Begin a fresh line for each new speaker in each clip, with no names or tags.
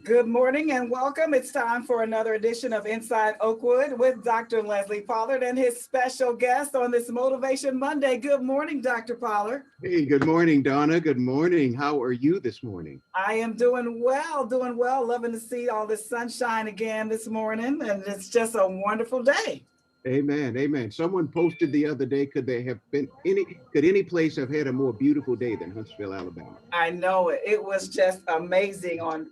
Good morning and welcome. It's time for another edition of Inside Oakwood with Dr. Leslie Pollard and his special guest on this Motivation Monday. Good morning, Dr. Pollard.
Hey, good morning, Donna. Good morning. How are you this morning?
I am doing well, doing well. Loving to see all this sunshine again this morning, and it's just a wonderful day.
Amen. Amen. Someone posted the other day, could any place have had a more beautiful day than Huntsville, Alabama?
I know it. It was just amazing on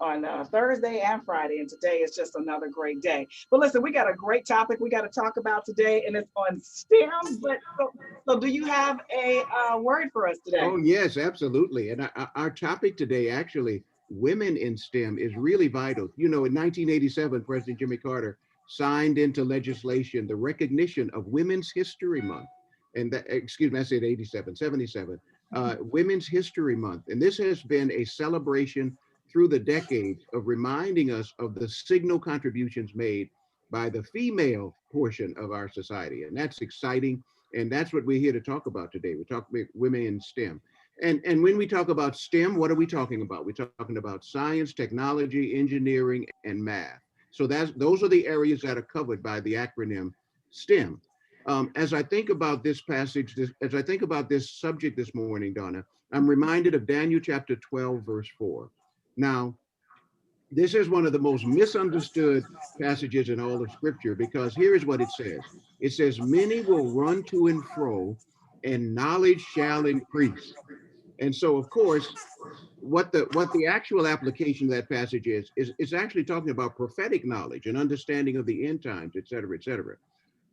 Thursday and Friday, and today is just another great day. But listen, we got a great topic we got to talk about today, and it's on STEM. But so do you have a word for us today?
Oh, yes, absolutely. And our topic today, actually, women in STEM, is really vital. You know, in 1987, President Jimmy Carter signed into legislation the recognition of Women's History Month. And that, excuse me, I said 87, 77, Women's History Month. And this has been a celebration through the decades of reminding us of the signal contributions made by the female portion of our society. And that's exciting. And that's what we're here to talk about today. We're talking about women in STEM. And when we talk about STEM, what are we talking about? We're talking about science, technology, engineering, and math. So those are the areas that are covered by the acronym STEM. As I think about this passage, as I think about this subject this morning, Donna, I'm reminded of Daniel chapter 12, verse 4. Now, this is one of the most misunderstood passages in all of Scripture, because here is what it says. It says, many will run to and fro, and knowledge shall increase. And so, of course, what the actual application of that passage is actually talking about prophetic knowledge and understanding of the end times, et cetera, et cetera.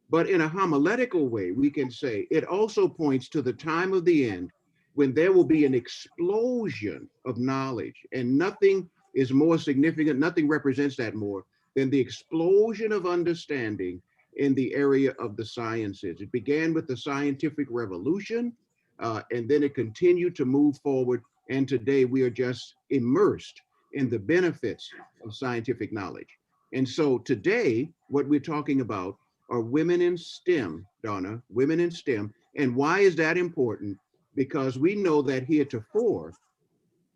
But in a homiletical way, we can say it also points to the time of the end when there will be an explosion of knowledge, and nothing is more significant, nothing represents that more than the explosion of understanding in the area of the sciences. It began with the scientific revolution, and then it continued to move forward. And today we are just immersed in the benefits of scientific knowledge. And so today, what we're talking about are women in STEM, Donna, women in STEM. And why is that important? Because we know that heretofore,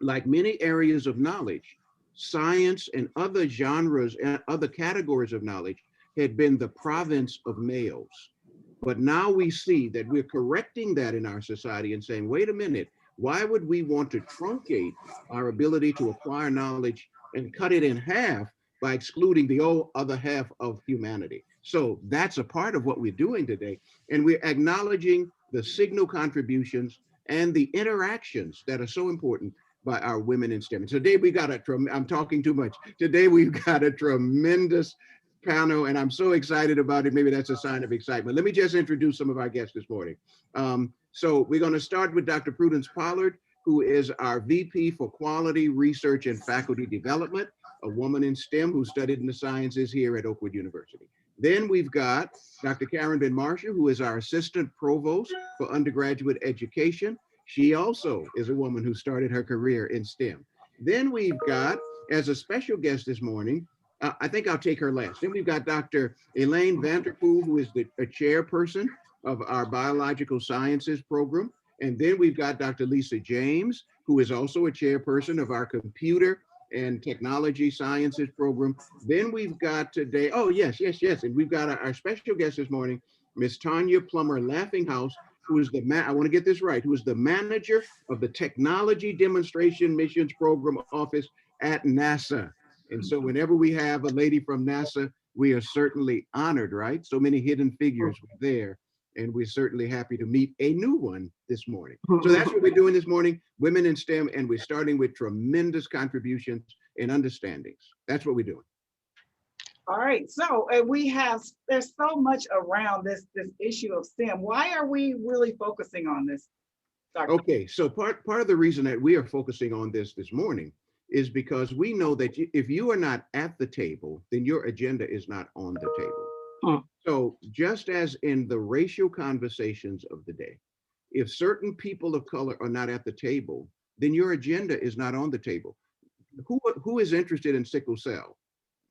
like many areas of knowledge, science and other genres and other categories of knowledge had been the province of males. But now we see that we're correcting that in our society and saying, wait a minute, why would we want to truncate our ability to acquire knowledge and cut it in half by excluding the other half of humanity? So that's a part of what we're doing today. And we're acknowledging the signal contributions and the interactions that are so important by our women in STEM. And today we got I'm talking too much. Today we've got a tremendous panel, and I'm so excited about it. Maybe that's a sign of excitement. Let me just introduce some of our guests this morning. So we're going to start with Dr. Prudence Pollard, who is our VP for Quality Research and Faculty Development, a woman in STEM who studied in the sciences here at Oakwood University. Then we've got Dr. Karen Benn, who is our Assistant Provost for Undergraduate Education. She also is a woman who started her career in STEM. Then we've got, as a special guest this morning, I think I'll take her last. Then we've got Dr. Elaine Vanterpool, who is a chairperson of our Biological Sciences program. And then we've got Dr. Lisa James, who is also a chairperson of our Computer and Technology Sciences program. Then we've got today, oh, yes. And we've got our special guest this morning, Ms. Tawnya Plummer Laughinghouse, who is I want to get this right, who is the manager of the Technology Demonstration Missions Program Office at NASA. And so whenever we have a lady from NASA, we are certainly honored, right? So many hidden figures there. And we're certainly happy to meet a new one this morning. So that's what we're doing this morning, women in STEM, and we're starting with tremendous contributions and understandings. That's what we're doing.
All right, so there's so much around this issue of STEM. Why are we really focusing on this, Dr.?
Okay, so part of the reason that we are focusing on this morning is because we know that if you are not at the table, then your agenda is not on the table. So just as in the racial conversations of the day, if certain people of color are not at the table, then your agenda is not on the table. Who is interested in sickle cell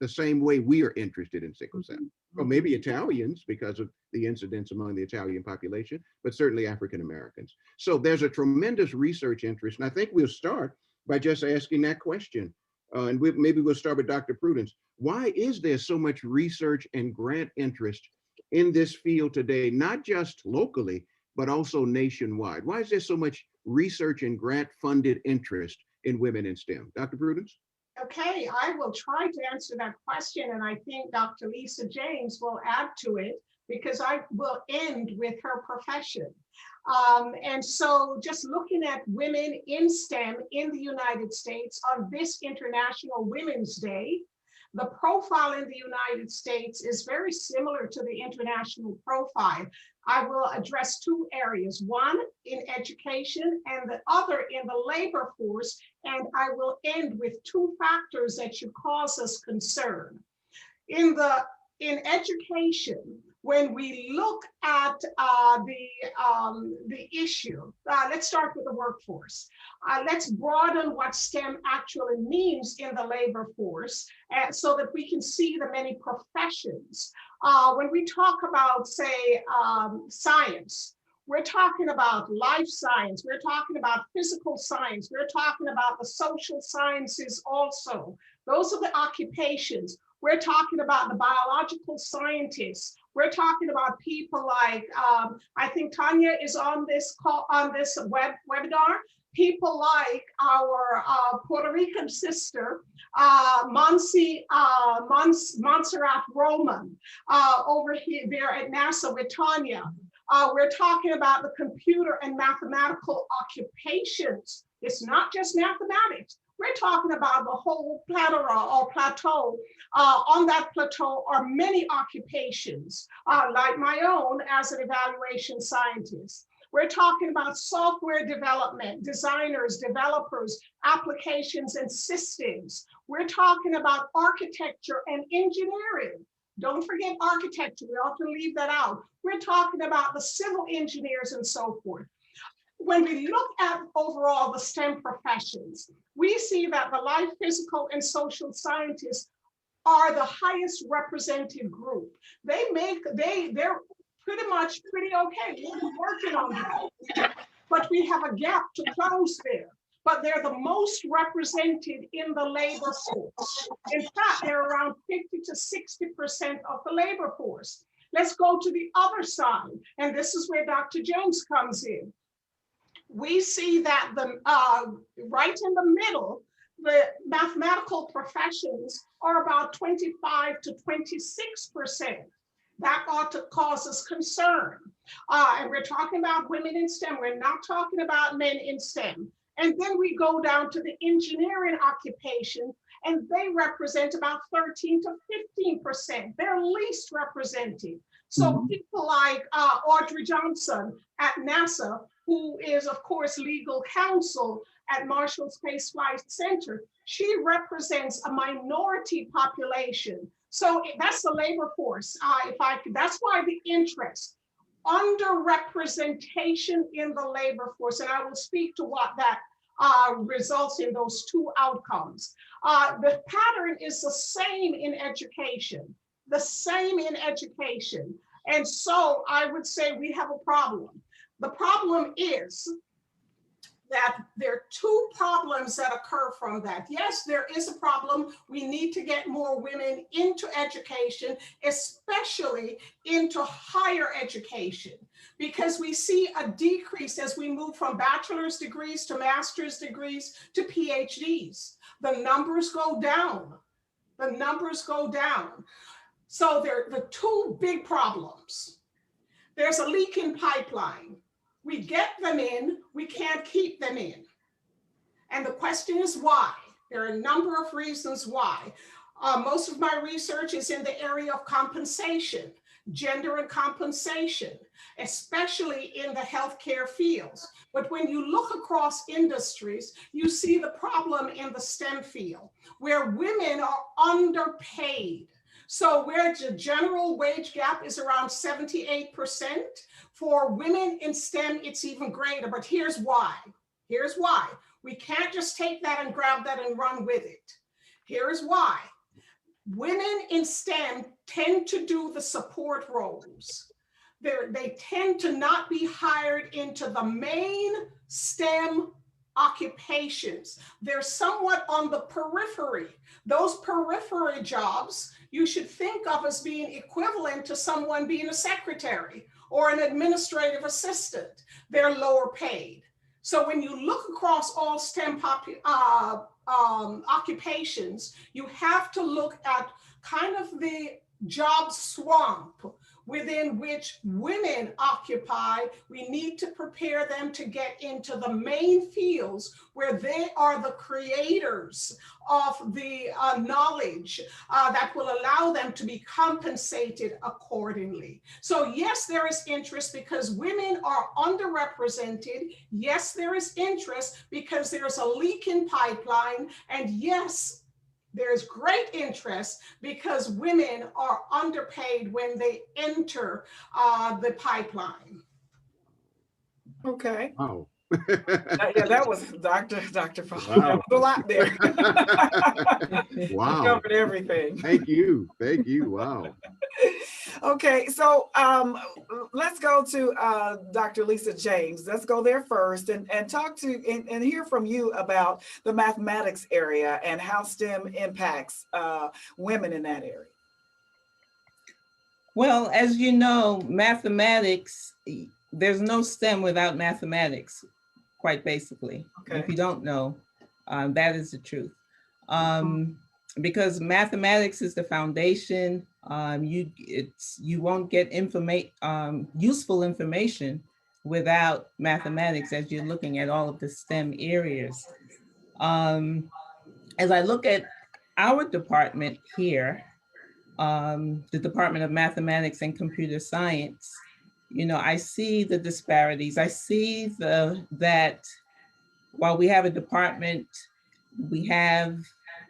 the same way we are interested in sickle cell? Well, maybe Italians because of the incidence among the Italian population, but certainly African Americans. So there's a tremendous research interest. And I think we'll start by just asking that question. And maybe we'll start with Dr. Prudence. Why is there so much research and grant interest in this field today, not just locally, but also nationwide? Why is there so much research and grant funded interest in women in STEM? Dr. Prudence?
Okay, I will try to answer that question, and I think Dr. Lisa James will add to it because I will end with her profession. And so just looking at women in STEM in the United States on this International Women's Day, the profile in the United States is very similar to the international profile. I will address two areas, one in education and the other in the labor force, and I will end with two factors that should cause us concern. In education, when we look at the issue, let's start with the workforce. Let's broaden what STEM actually means in the labor force so that we can see the many professions. When we talk about, say, science, we're talking about life science, we're talking about physical science, we're talking about the social sciences also. Those are the occupations. We're talking about the biological scientists. We're talking about people like, I think Tawnya is on this call, on this webinar. People like our Puerto Rican sister, Montserrat Roman, over here there at NASA with Tawnya. We're talking about the computer and mathematical occupations. It's not just mathematics. We're talking about the whole plethora or plateau. On that plateau are many occupations, like my own as an evaluation scientist. We're talking about software development, designers, developers, applications and systems. We're talking about architecture and engineering. Don't forget architecture, we often leave that out. We're talking about the civil engineers and so forth. When we look at overall the STEM professions, we see that the life, physical, and social scientists are the highest represented group. They're pretty okay. We're working on that. But we have a gap to close there. But they're the most represented in the labor force. In fact, they're around 50 to 60% of the labor force. Let's go to the other side. And this is where Dr. James comes in. We see that right in the middle, the mathematical professions are about 25 to 26%. That ought to cause us concern. And we're talking about women in STEM. We're not talking about men in STEM. And then we go down to the engineering occupation, and they represent about 13 to 15%. They're least represented. So people like Audrey Johnson at NASA, who is, of course, legal counsel at Marshall Space Flight Center, she represents a minority population. So that's the labor force. That's why the interest, underrepresentation in the labor force, and I will speak to what that results in those two outcomes. The pattern is the same in education, And so I would say we have a problem. The problem is that there are two problems that occur from that. Yes, there is a problem. We need to get more women into education, especially into higher education, because we see a decrease as we move from bachelor's degrees to master's degrees to PhDs. The numbers go down. So there are the two big problems. There's a leaking pipeline. We get them in, we can't keep them in. And the question is why? There are a number of reasons why. Most of my research is in the area of compensation, gender and compensation, especially in the healthcare fields. But when you look across industries, you see the problem in the STEM field, where women are underpaid. So where the general wage gap is around 78%, for women in STEM, it's even greater, but here's why. We can't just take that and grab that and run with it. Here's why. Women in STEM tend to do the support roles. They tend to not be hired into the main STEM occupations. They're somewhat on the periphery. Those periphery jobs you should think of as being equivalent to someone being a secretary or an administrative assistant. They're lower paid. So when you look across all STEM occupations, you have to look at kind of the job swamp within which women occupy. We need to prepare them to get into the main fields where they are the creators of the knowledge that will allow them to be compensated accordingly. So yes, there is interest because women are underrepresented. Yes, there is interest because there's a leaking pipeline. And yes, there's great interest because women are underpaid when they enter the pipeline.
Okay.
Wow.
Yeah, that was Dr. Pollard.
Wow.
That was a lot there.
Wow.
Covered everything.
Thank you. Thank you. Wow.
Okay, so let's go to Dr. Lisa James. Let's go there first and talk to and hear from you about the mathematics area and how STEM impacts women in that area.
Well, as you know, mathematics, there's no STEM without mathematics, quite basically.
Okay.
If you don't know, that is the truth. Because mathematics is the foundation. You won't get useful information without mathematics as you're looking at all of the STEM areas. As I look at our department here, the Department of Mathematics and Computer Science, you know, I see the disparities. I see that while we have a department, we have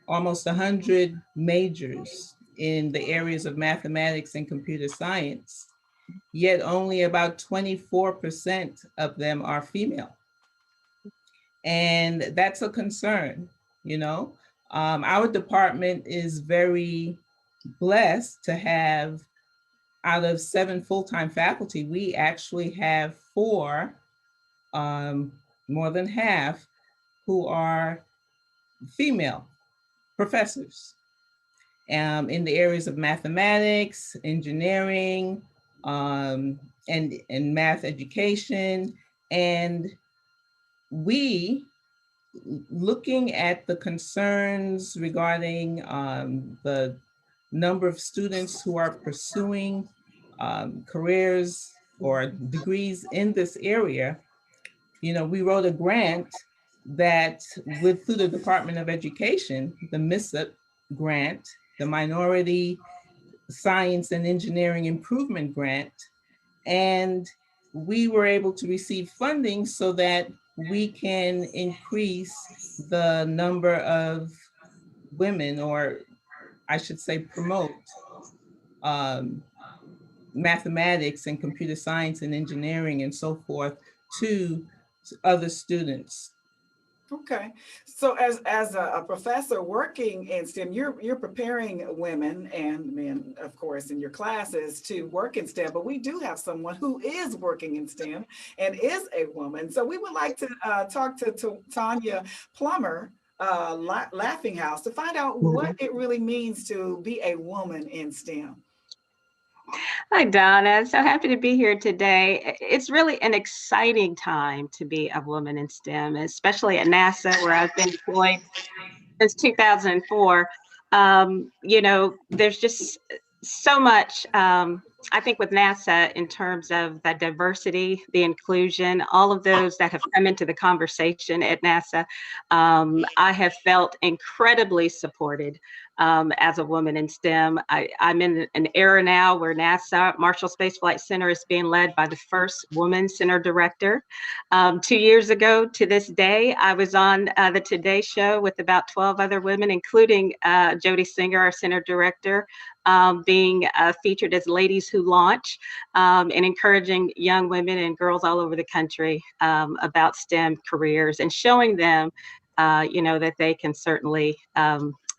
almost 100 majors in the areas of mathematics and computer science, yet only about 24% of them are female. And that's a concern, you know. Our department is very blessed to have, out of 7 full-time faculty, we actually have 4, more than half, who are female professors in the areas of mathematics, engineering, and math education. And we, looking at the concerns regarding the number of students who are pursuing careers or degrees in this area, you know, we wrote a grant that through the Department of Education, the MISIP grant, the Minority Science and Engineering Improvement Grant. And we were able to receive funding so that we can increase the number of women, or I should say promote mathematics and computer science and engineering and so forth to other students.
Okay, so as a professor working in STEM, you're preparing women and men, of course, in your classes to work in STEM, but we do have someone who is working in STEM and is a woman. So we would like to talk to Tawnya Plummer, Laughinghouse, to find out what it really means to be a woman in STEM.
Hi, Donna. So happy to be here today. It's really an exciting time to be a woman in STEM, especially at NASA, where I've been employed since 2004. You know, there's just so much, I think, with NASA in terms of the diversity, the inclusion, all of those that have come into the conversation at NASA. I have felt incredibly supported as a woman in STEM. I'm in an era now where NASA Marshall Space Flight Center is being led by the first woman center director. 2 years ago to this day, I was on the Today Show with about 12 other women, including Jody Singer, our center director, being featured as Ladies Who Launch, and encouraging young women and girls all over the country about STEM careers and showing them, you know, that they can certainly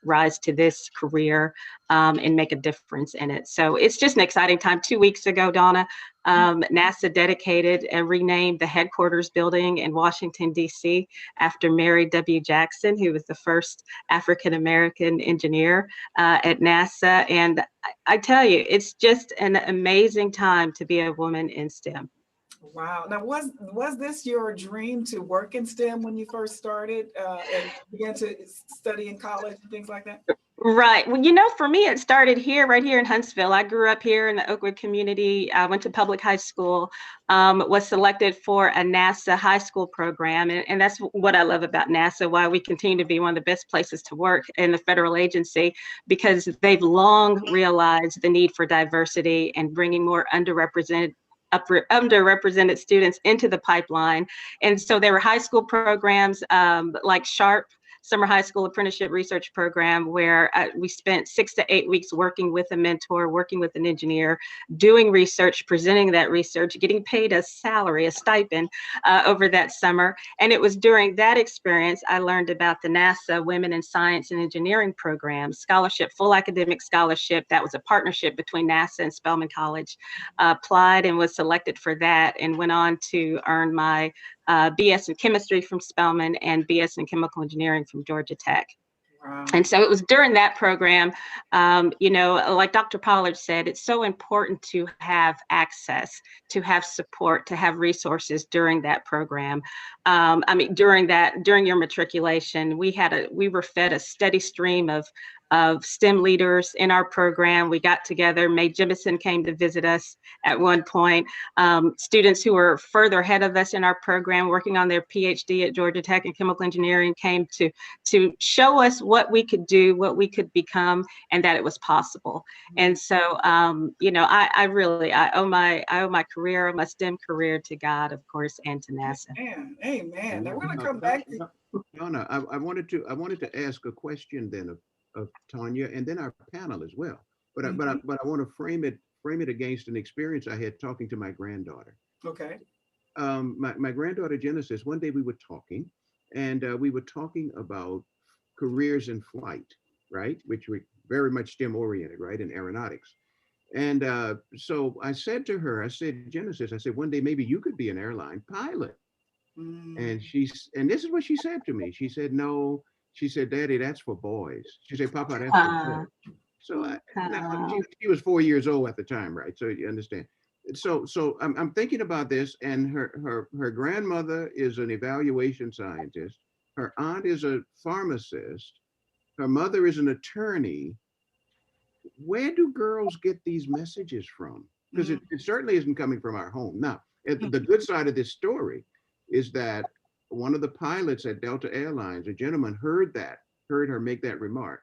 rise to this career and make a difference in it. So it's just an exciting time. 2 weeks ago, Donna, NASA dedicated and renamed the headquarters building in Washington, D.C. after Mary W. Jackson, who was the first African-American engineer at NASA. And I tell you, it's just an amazing time to be a woman in STEM.
Wow. Now, was this your dream to work in STEM when you first started and began to study in college and things like that?
Right. Well, you know, for me, it started here, right here in Huntsville. I grew up here in the Oakwood community. I went to public high school, was selected for a NASA high school program. And that's what I love about NASA, why we continue to be one of the best places to work in the federal agency, because they've long realized the need for diversity and bringing more underrepresented students into the pipeline. And so there were high school programs like SHARP, Summer High School Apprenticeship Research Program, where we spent 6 to 8 weeks working with a mentor, working with an engineer, doing research, presenting that research, getting paid a salary, a stipend over that summer. And it was during that experience I learned about the NASA Women in Science and Engineering program, scholarship, full academic scholarship. That was a partnership between NASA and Spelman College. Applied and was selected for that, and went on to earn my BS in chemistry from Spelman and BS in chemical engineering from Georgia Tech.
Wow.
And so it was during that program, you know, like Dr. Pollard said, it's so important to have access, to have support, to have resources during that program. I mean, during your matriculation, we were fed a steady stream of STEM leaders in our program. We got together. Mae Jemison came to visit us at one point. Students who were further ahead of us in our program, working on their PhD at Georgia Tech in chemical engineering, came to show us what we could do, what we could become, and that it was possible. And so, you know, I owe my career, my STEM career, to God, of course, and to NASA.
Amen. Now we're going to come back to
Donna, I wanted to ask a question then of Tawnya and then our panel as well. But I want to frame it against an experience I had talking to my granddaughter.
Okay.
My granddaughter Genesis, one day we were talking about careers in flight, right? Which were very much STEM oriented, right? In aeronautics. And so I said to her, Genesis, one day maybe you could be an airline pilot. And this is what she said to me. She said, no. She said, Daddy, that's for boys. She said, Papa, that's for boys. So she was 4 years old at the time, right? So you understand. So I'm thinking about this, and her grandmother is an evaluation scientist. Her aunt is a pharmacist. Her mother is an attorney. Where do girls get these messages from? Because it certainly isn't coming from our home. Now, the good side of this story is that one of the pilots at Delta Airlines, a gentleman, heard her make that remark.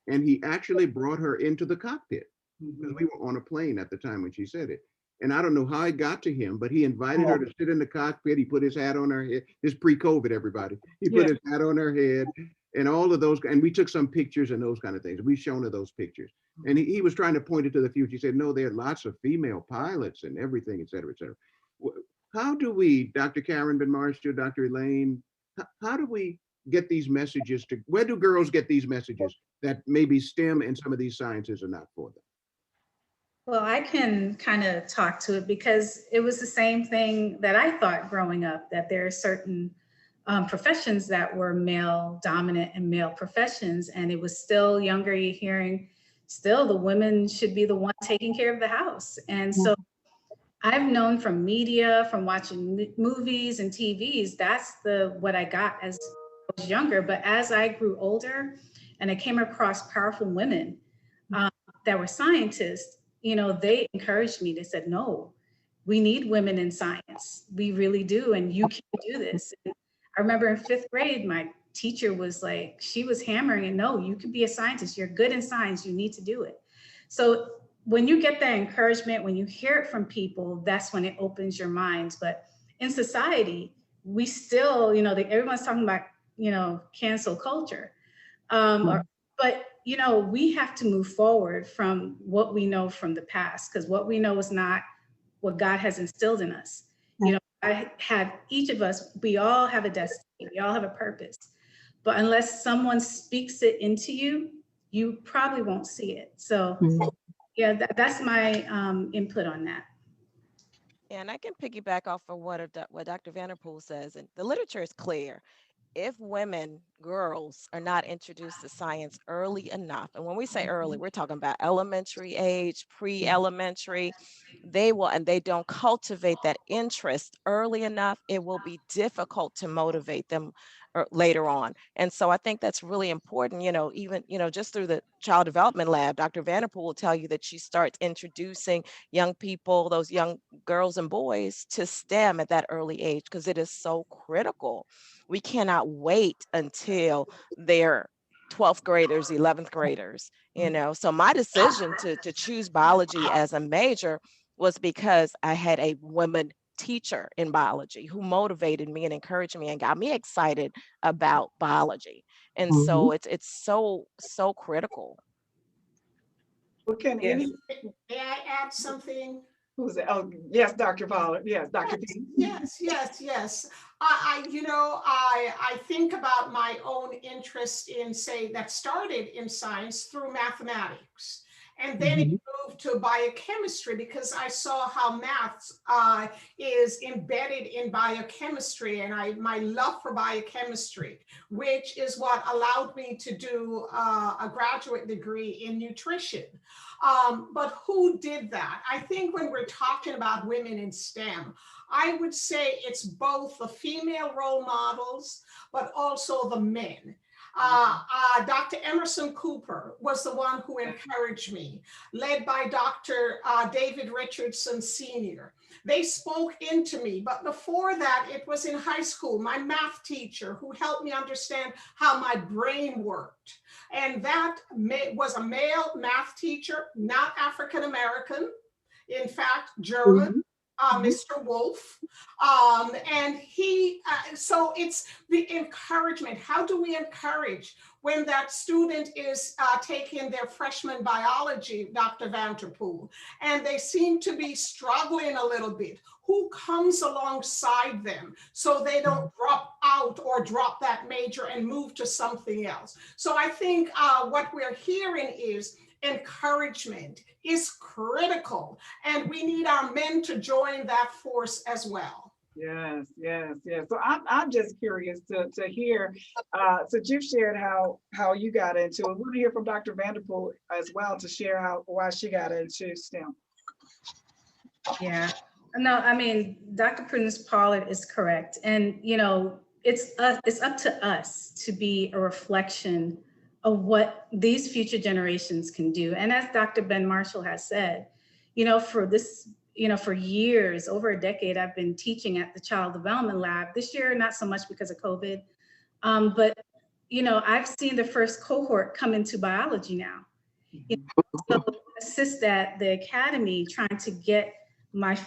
And he actually brought her into the cockpit, because we were on a plane at the time when she said it. And I don't know how it got to him, but he invited her to sit in the cockpit. He put his hat on her head. This is pre-COVID, everybody. He put his hat on her head and all of those. And we took some pictures and those kind of things. We've shown her those pictures. And he was trying to point it to the future. He said, no, there are lots of female pilots and everything, et cetera, et cetera. How do we, Dr. Karen Ben-Marshall, Dr. Elaine, how do we get these messages where do girls get these messages that maybe STEM and some of these sciences are not for them?
Well, I can kind of talk to it, because it was the same thing that I thought growing up, that there are certain professions that were male dominant and male professions. And it was still younger, you're hearing still the women should be the one taking care of the house. And so I've known from media, from watching movies and TVs, that's what I got as I was younger. But as I grew older and I came across powerful women that were scientists, you know, they encouraged me. They said, no, we need women in science. We really do. And you can do this. And I remember in 5th grade, my teacher was like, she was hammering it. No, you could be a scientist. You're good in science. You need to do it. So when you get that encouragement, when you hear it from people, that's when it opens your minds. But in society, we still, you know, everyone's talking about, you know, cancel culture. But, you know, we have to move forward from what we know from the past, because what we know is not what God has instilled in us. You know, each of us, we all have a destiny, we all have a purpose. but unless someone speaks it into you, you probably won't see it. So yeah, that's my input on that.
And I can piggyback off of what Dr. Vanterpool says, and the literature is clear. If women, girls, are not introduced to science early enough, and when we say early, we're talking about elementary age, pre-elementary, and they don't cultivate that interest early enough, it will be difficult to motivate them later on. And so I think that's really important, even, just through the child development lab, Dr. Vanderpool will tell you that she starts introducing young people, those young girls and boys, to STEM at that early age, because it is so critical. We cannot wait until they're 12th graders, 11th graders, So my decision to choose biology as a major was because I had a woman teacher in biology who motivated me and encouraged me and got me excited about biology. And so it's so critical.
Well, can
Yes.
May I add something?
Who's it? Oh, yes, Dr. Pollard. Yes, Dr. P.
Yes. I think about my own interest in, say, that started in science through mathematics. And then it moved to biochemistry because I saw how math is embedded in biochemistry, and my love for biochemistry, which is what allowed me to do a graduate degree in nutrition. But who did that? I think when we're talking about women in STEM, I would say it's both the female role models, but also the men. Dr. Emerson Cooper was the one who encouraged me, led by Dr. David Richardson Sr. They spoke into me, but before that, it was in high school, my math teacher who helped me understand how my brain worked. And that was a male math teacher, not African-American, in fact, German. Mr. Wolf, and so it's the encouragement. How do we encourage when that student is taking their freshman biology, Dr. Vanterpool, and they seem to be struggling a little bit? Who comes alongside them so they don't drop out or drop that major and move to something else? So I think what we're hearing is encouragement is critical, and we need our men to join that force as well.
Yes. So I'm just curious to hear, since you've shared how you got into it, we're going to hear from Dr. Vanterpool as well to share why she got into STEM.
Yeah, no, I mean, Dr. Prudence Pollard is correct. And, it's up to us to be a reflection of what these future generations can do. And as Dr. Ben Marshall has said, for years, over a decade, I've been teaching at the Child Development Lab. This year, not so much because of COVID, but, I've seen the first cohort come into biology now. So assist at the academy, trying to get my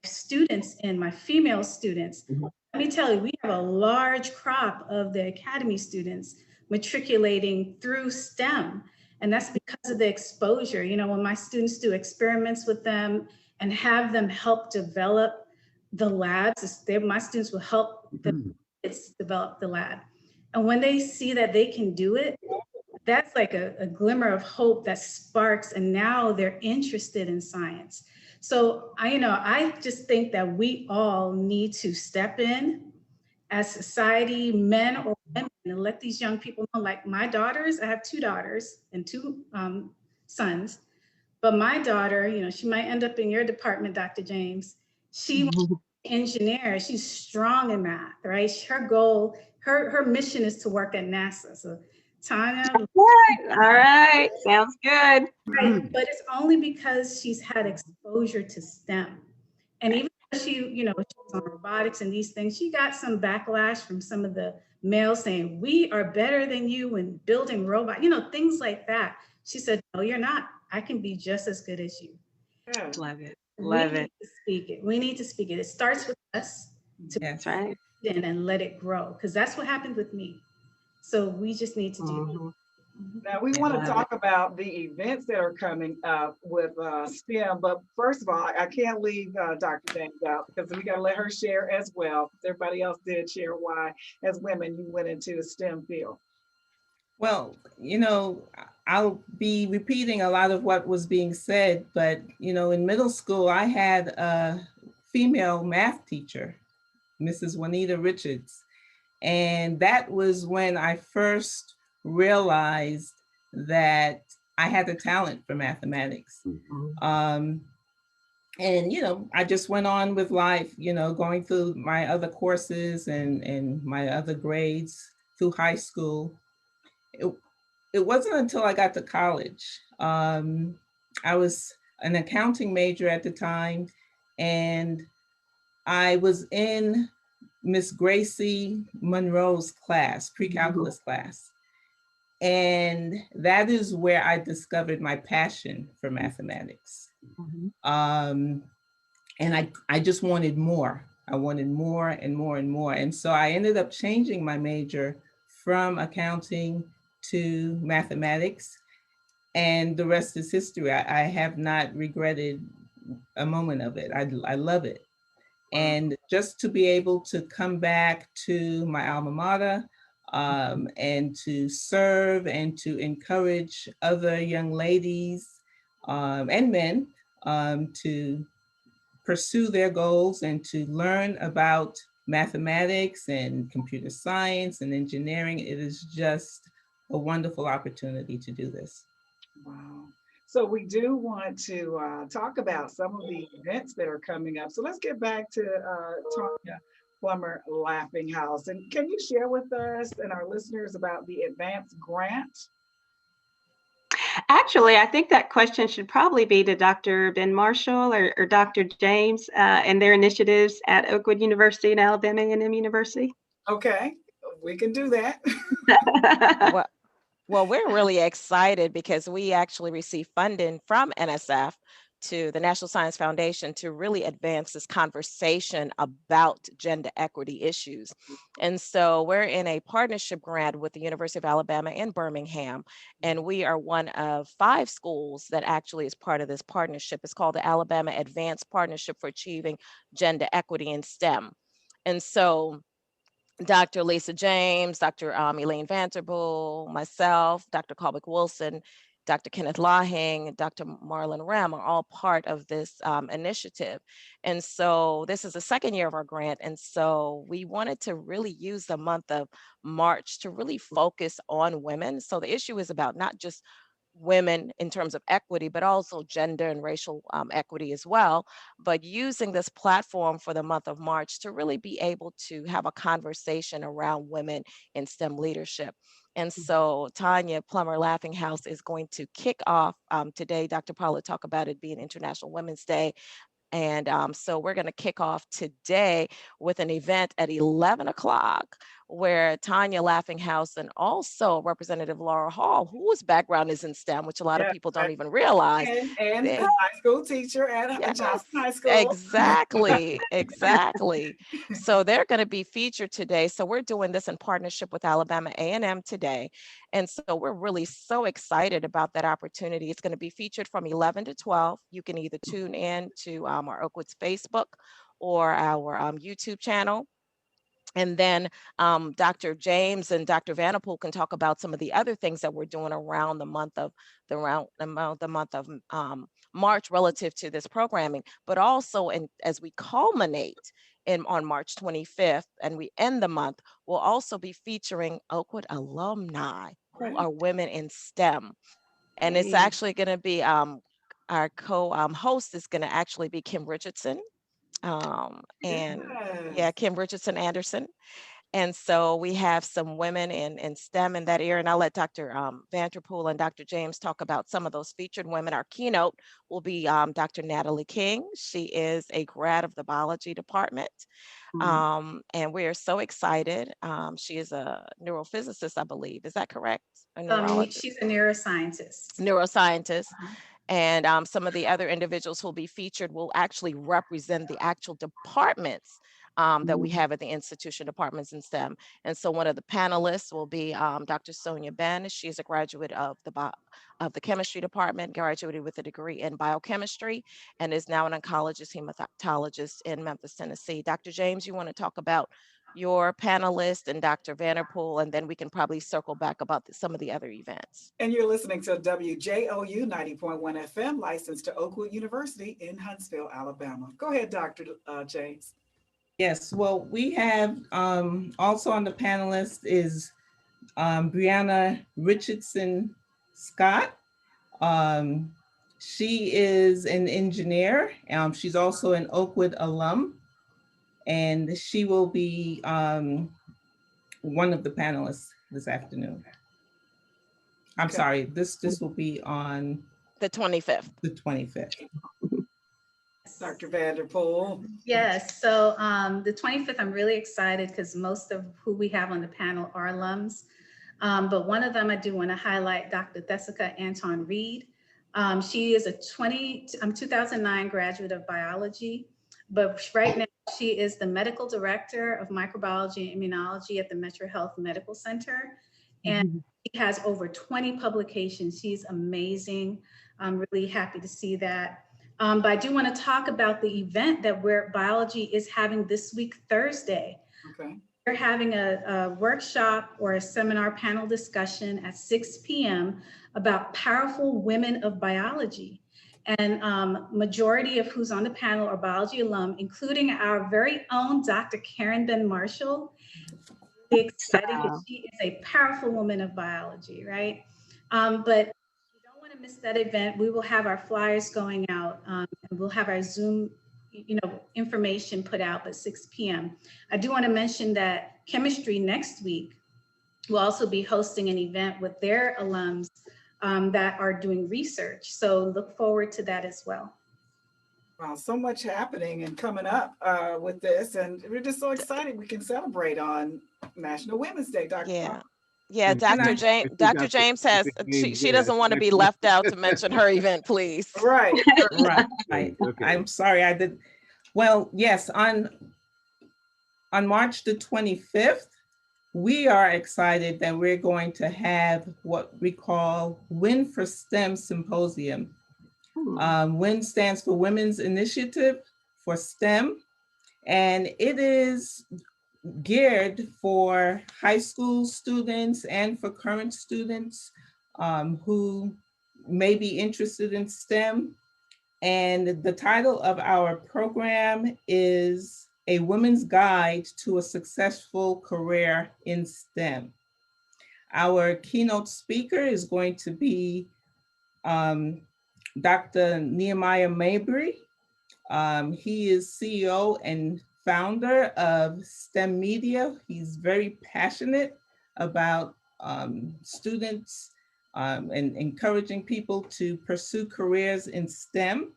students in, my female students. Let me tell you, we have a large crop of the academy students matriculating through STEM. And that's because of the exposure. When my students do experiments with them and have them help develop the labs, my students will help the kids develop the lab. And when they see that they can do it, that's like a glimmer of hope that sparks, and now they're interested in science. So I just think that we all need to step in as society, men or women, and let these young people know, like my daughters, I have 2 daughters and 2 sons, but my daughter, she might end up in your department, Dr. James. She wants to be an engineer. She's strong in math, right? Her goal, her mission is to work at NASA. So Tawnya.
All right, sounds good.
Right, but it's only because she's had exposure to STEM. And even though she was on robotics and these things, she got some backlash from some of the males saying, we are better than you in building robots, things like that. She said, no, you're not. I can be just as good as you.
Yeah.
Love it.
We need to speak it. We need to speak it. It starts with us to
Yes.
Right.
and let it grow, because that's what happened with me. So we just need to do that.
Now we want to talk about the events that are coming up with STEM, but first of all, I can't leave Dr. James out because we got to let her share as well. Everybody else did share why, as women, you went into the STEM field.
Well, I'll be repeating a lot of what was being said, but in middle school, I had a female math teacher, Mrs. Juanita Richards. And that was when I first realized that I had the talent for mathematics. Um, and I just went on with life, going through my other courses and my other grades through high school. It, it wasn't until I got to college. I was an accounting major at the time, and I was in Miss Gracie Monroe's class, pre-calculus class. And that is where I discovered my passion for mathematics. Um, and I just wanted more. I wanted more and more and more. And so I ended up changing my major from accounting to mathematics. And the rest is history. I have not regretted a moment of it. I love it. And just to be able to come back to my alma mater and to serve and to encourage other young ladies and men to pursue their goals and to learn about mathematics and computer science and engineering, it is just a wonderful opportunity to do this.
Wow. So we do want to talk about some of the events that are coming up. So let's get back to Tawnya Plummer Laughinghouse. And can you share with us and our listeners about the advanced grant?
Actually, I think that question should probably be to Dr. Ben Marshall or Dr. James and their initiatives at Oakwood University and Alabama A&M University.
Okay, we can do that.
Well, well, we're really excited because we actually received funding from NSF to the National Science Foundation to really advance this conversation about gender equity issues. And so we're in a partnership grant with the University of Alabama in Birmingham, and we are one of 5 schools that actually is part of this partnership. It's called the Alabama Advanced Partnership for Achieving Gender Equity in STEM. And so Dr. Lisa James, Dr. Elaine Vanterpool, myself, Dr. Colbeck Wilson, Dr. Kenneth Lahing, Dr. Marlon Ram are all part of this initiative. And so this is the second year of our grant. And so we wanted to really use the month of March to really focus on women. So the issue is about not just women in terms of equity, but also gender and racial equity as well. But using this platform for the month of March to really be able to have a conversation around women in STEM leadership. And so Tawnya Plummer Laughinghouse is going to kick off today. Dr. Pollard talked about it being International Women's Day. And so we're going to kick off today with an event at 11 o'clock where Tawnya Laughinghouse and also Representative Laura Hall, whose background is in STEM, which a lot of
Yeah,
people don't even realize.
and
they-
a high school teacher at
Yes,
Johnson High School.
exactly, exactly. So they're going to be featured today. So we're doing this in partnership with Alabama A&M today. And so we're really so excited about that opportunity. It's going to be featured from 11 to 12. You can either tune in to our Oakwood's Facebook or our YouTube channel. And then Dr. James and Dr. Vanterpool can talk about some of the other things that we're doing around the month of March relative to this programming, but also as we culminate on March 25th and we end the month, we'll also be featuring Oakwood alumni who are women in STEM. And it's actually going to be our co-host is going to actually be Kim Richardson. And yeah, Kim Richardson Anderson. And so we have some women in STEM in that area. And I'll let Dr. Vanterpool and Dr. James talk about some of those featured women. Our keynote will be Dr. Natalie King. She is a grad of the biology department. And we are so excited. She is a neurophysicist, I believe. Is that correct? A neurologist?
She's a neuroscientist.
Neuroscientist. And some of the other individuals who will be featured will actually represent the actual departments that we have at the institution, departments in STEM. And so one of the panelists will be Dr. Sonia Benn. She is a graduate of the chemistry department, graduated with a degree in biochemistry, and is now an oncologist hematologist in Memphis, Tennessee. Dr. James, you want to talk about your panelists and Dr. Vanterpool, and then we can probably circle back about some of the other events.
And you're listening to WJOU 90.1 FM, licensed to Oakwood University in Huntsville, Alabama. Go ahead, Dr. James.
Yes, well, we have also on the panelist is Brianna Richardson Scott. She is an engineer. She's also an Oakwood alum, and she will be one of the panelists this afternoon. I'm sorry, this will be on
the 25th.
The 25th.
Dr. Vanterpool.
Yes, so the 25th, I'm really excited because most of who we have on the panel are alums. But one of them I do want to highlight, Dr. Thessica Anton Reed. She is a 2009 graduate of biology, but right now she is the medical director of microbiology and immunology at the Metro Health Medical Center. And she has over 20 publications. She's amazing. I'm really happy to see that. But I do want to talk about the event that biology is having this week, Thursday.
Okay.
We're having a workshop or a seminar panel discussion at 6 p.m. about powerful women of biology. And majority of who's on the panel are biology alum, including our very own Dr. Karen Benn Marshall. Really exciting because she is a powerful woman of biology, right? But want to miss that event, we will have our flyers going out and we'll have our Zoom information put out at 6 p.m. I do want to mention that chemistry next week will also be hosting an event with their alums that are doing research. So look forward to that as well.
Wow, so much happening and coming up with this, and we're just so excited we can celebrate on National Women's Day, Dr.
Yeah. Yeah, Dr. James has, she doesn't want to be left out to mention her event, please.
Right.
Right. Okay. I'm sorry, I did. Well, yes, on March the 25th, we are excited that we're going to have what we call Win for STEM Symposium. WIN stands for Women's Initiative for STEM, and it is geared for high school students and for current students who may be interested in STEM. And the title of our program is A Woman's Guide to a Successful Career in STEM. Our keynote speaker is going to be Dr. Nehemiah Mabry. He is CEO and founder of STEM Media. He's very passionate about students and encouraging people to pursue careers in STEM.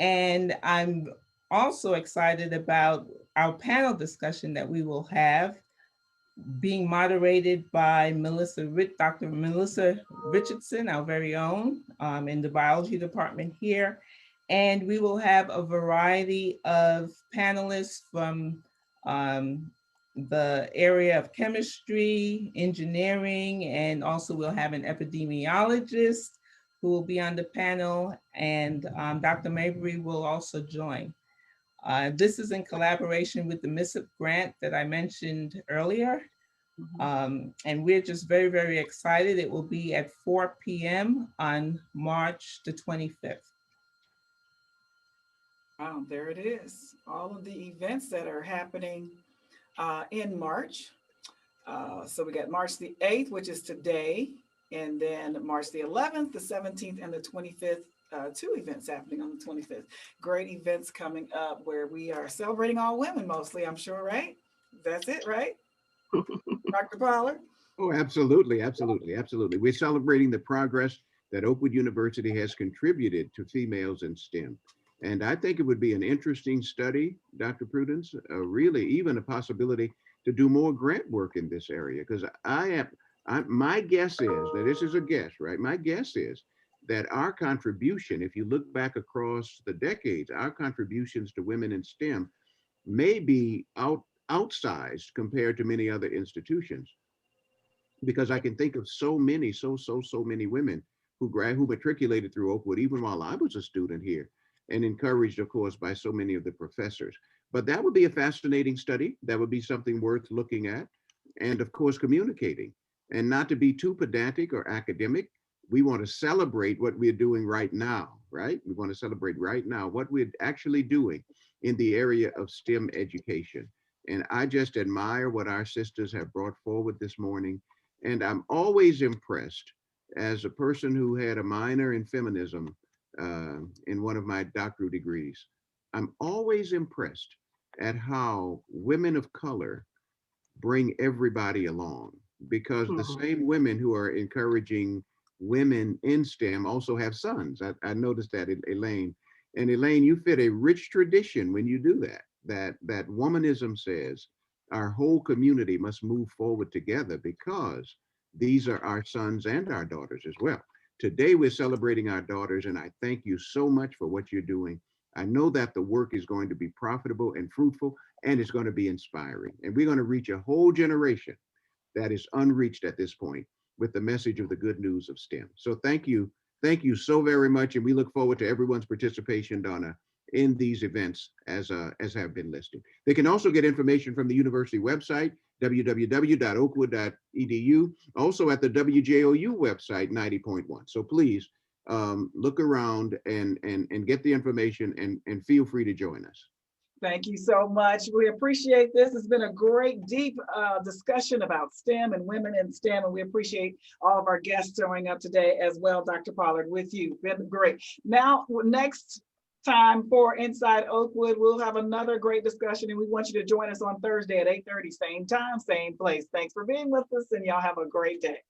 And I'm also excited about our panel discussion that we will have, being moderated by Dr. Melissa Richardson, our very own, in the biology department here. And we will have a variety of panelists from the area of chemistry, engineering, and also we'll have an epidemiologist who will be on the panel, and Dr. Mabry will also join. This is in collaboration with the MISSIP grant that I mentioned earlier. And we're just very, very excited. It will be at 4 p.m. on March the 25th.
Wow, there it is. All of the events that are happening in March. So we got March the 8th, which is today, and then March the 11th, the 17th, and the 25th. 2 events happening on the 25th. Great events coming up where we are celebrating all women mostly, I'm sure, right? That's it, right? Dr. Pollard?
Oh, absolutely, absolutely, absolutely. We're celebrating the progress that Oakwood University has contributed to females in STEM. And I think it would be an interesting study, Dr. Prudence, really even a possibility to do more grant work in this area, because my guess is, now this is a guess, right? My guess is that our contribution, if you look back across the decades, our contributions to women in STEM may be outsized compared to many other institutions. Because I can think of so many women who matriculated through Oakwood, even while I was a student here, and encouraged, of course, by so many of the professors. But that would be a fascinating study. That would be something worth looking at. And of course, communicating, and not to be too pedantic or academic. We want to celebrate what we're doing right now, right? We want to celebrate right now what we're actually doing in the area of STEM education. And I just admire what our sisters have brought forward this morning. And I'm always impressed as a person who had a minor in feminism in one of my doctoral degrees. I'm always impressed at how women of color bring everybody along, because the same women who are encouraging women in STEM also have sons. I noticed that, Elaine. And Elaine, you fit a rich tradition when you do that. That womanism says our whole community must move forward together because these are our sons and our daughters as well. Today we're celebrating our daughters, and I thank you so much for what you're doing. I know that the work is going to be profitable and fruitful, and it's going to be inspiring. And we're going to reach a whole generation that is unreached at this point with the message of the good news of STEM. So thank you. Thank you so very much. And we look forward to everyone's participation, Donna, in these events as have been listed. They can also get information from the university website, www.oakwood.edu, also at the WJOU website, 90.1. So please look around and get the information and feel free to join us.
Thank you so much. We appreciate this. It's been a great, deep discussion about STEM and women in STEM, and we appreciate all of our guests showing up today as well. Dr. Pollard, with you, been great. Now, next time for Inside Oakwood, we'll have another great discussion, and we want you to join us on Thursday at 8:30, same time, same place. Thanks for being with us, and y'all have a great day.